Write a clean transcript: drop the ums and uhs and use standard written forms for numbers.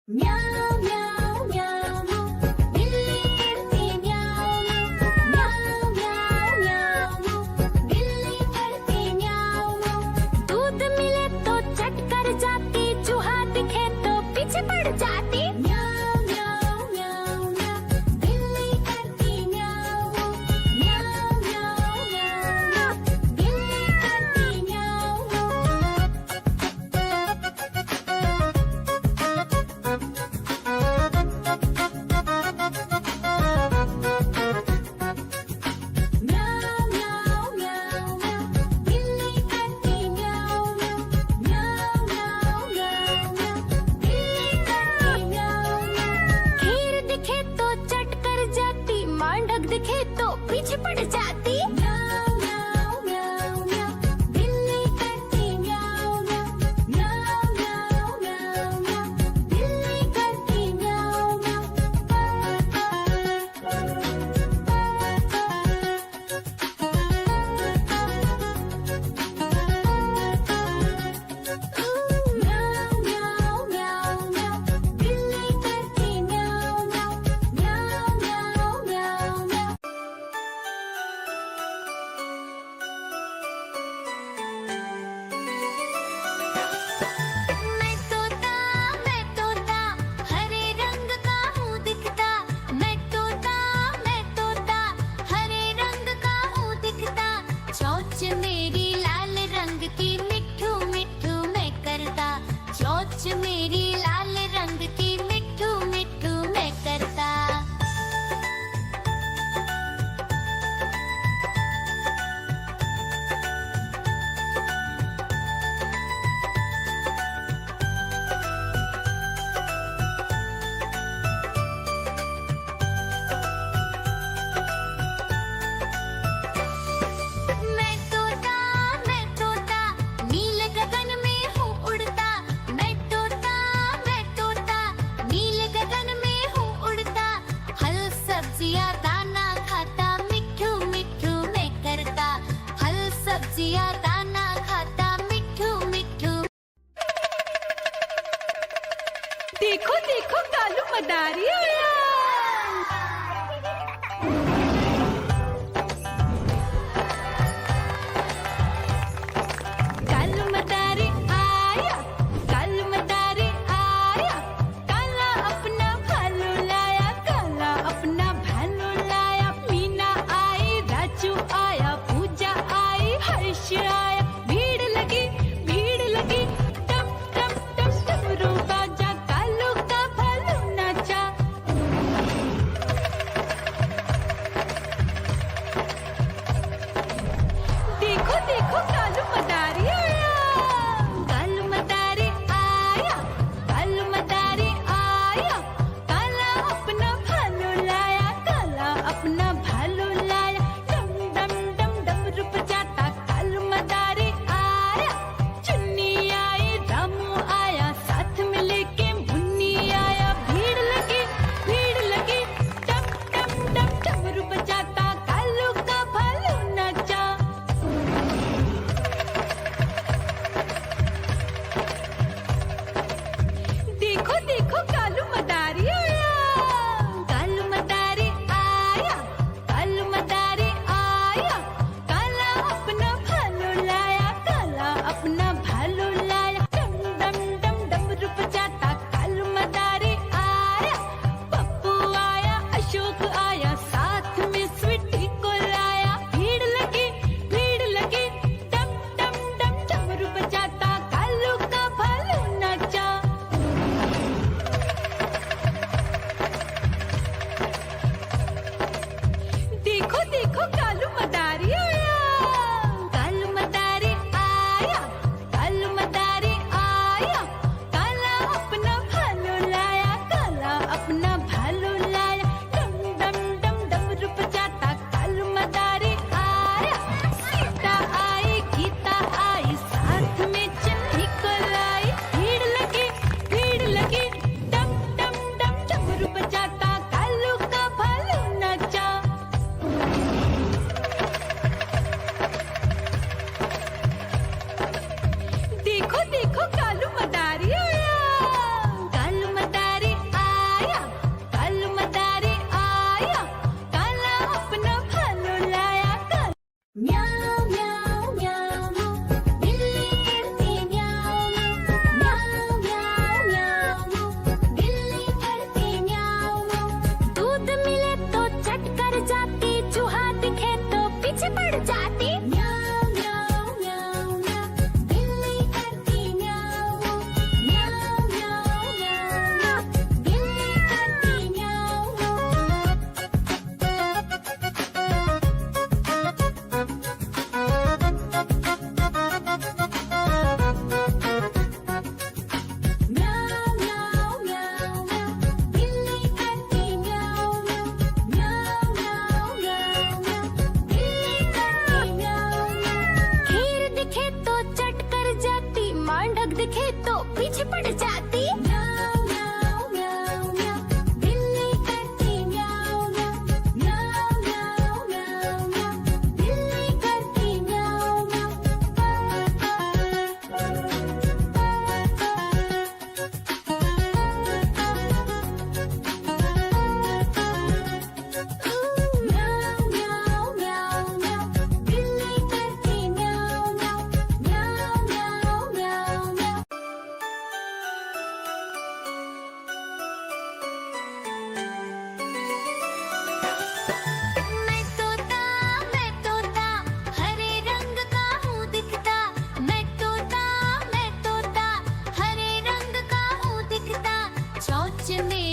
म्याऊं म्याऊं म्याऊं बिल्ली करती म्याऊं म्याऊं म्याऊं म्याऊं बिल्ली करती म्याऊं। दूध मिले तो चट कर जाती, चूहा दिखे तो पीछे पड़ जाती। म्याऊं म्याऊं म्याऊं म्याऊं बिल्ली करती म्याऊं म्याऊं म्याऊं म्याऊं बिल्ली करती म्याऊं। म्याऊं म्याऊं म्याऊं म्याऊं बिल्ली करती म्याऊं म्याऊं म्याऊं म्याऊं म्याऊं बिल्ली करती म्याऊं। खीर दिखे तो चट कर जाती, मांडक दिखे तो पीछे पड़ जाती। म्याऊं म्याऊं म्याऊं म्याऊं बिल्ली करती म्याऊं म्याऊं म्याऊं म्याऊं म्याऊं म्याऊं बिल्ली करती म्याऊं म्याऊं म्याऊं म्याऊं म्याऊं बिल्ली करती म्याऊं म्याऊं म्याऊं म्याऊं म्याऊं म्याऊं। मैं तोता हरे रंग का हूँ दिखता। मैं तोता हरे रंग का हूँ दिखता। चोंच मेरी लाल रंग की मिट्ठू मिट्ठू मैं करता। चोंच मेरी लाल रंग की मिट्ठू मिट्ठू मैं करता। मैं तोता नील गगन में हूँ उड़ता। मैं तोता नील गगन में हूँ उड़ता। फल सब्जियाँ दाना खाता, मिट्ठू मिट्ठू मैं करता। फल सब्जियाँ दाना खाता, मिट्ठू मिट्ठू। देखो देखो कालू मदारी आया। कालू मदारी आया, कालू मदारी आया। काला अपना भालू लाया, काला अपना भालू लाया। मीना आई, राजू आया, पूजा आई, हर्ष आया। भीड़ लगी टप टप टप डमरू बाजा। कालू का भालू नाचा। नाचने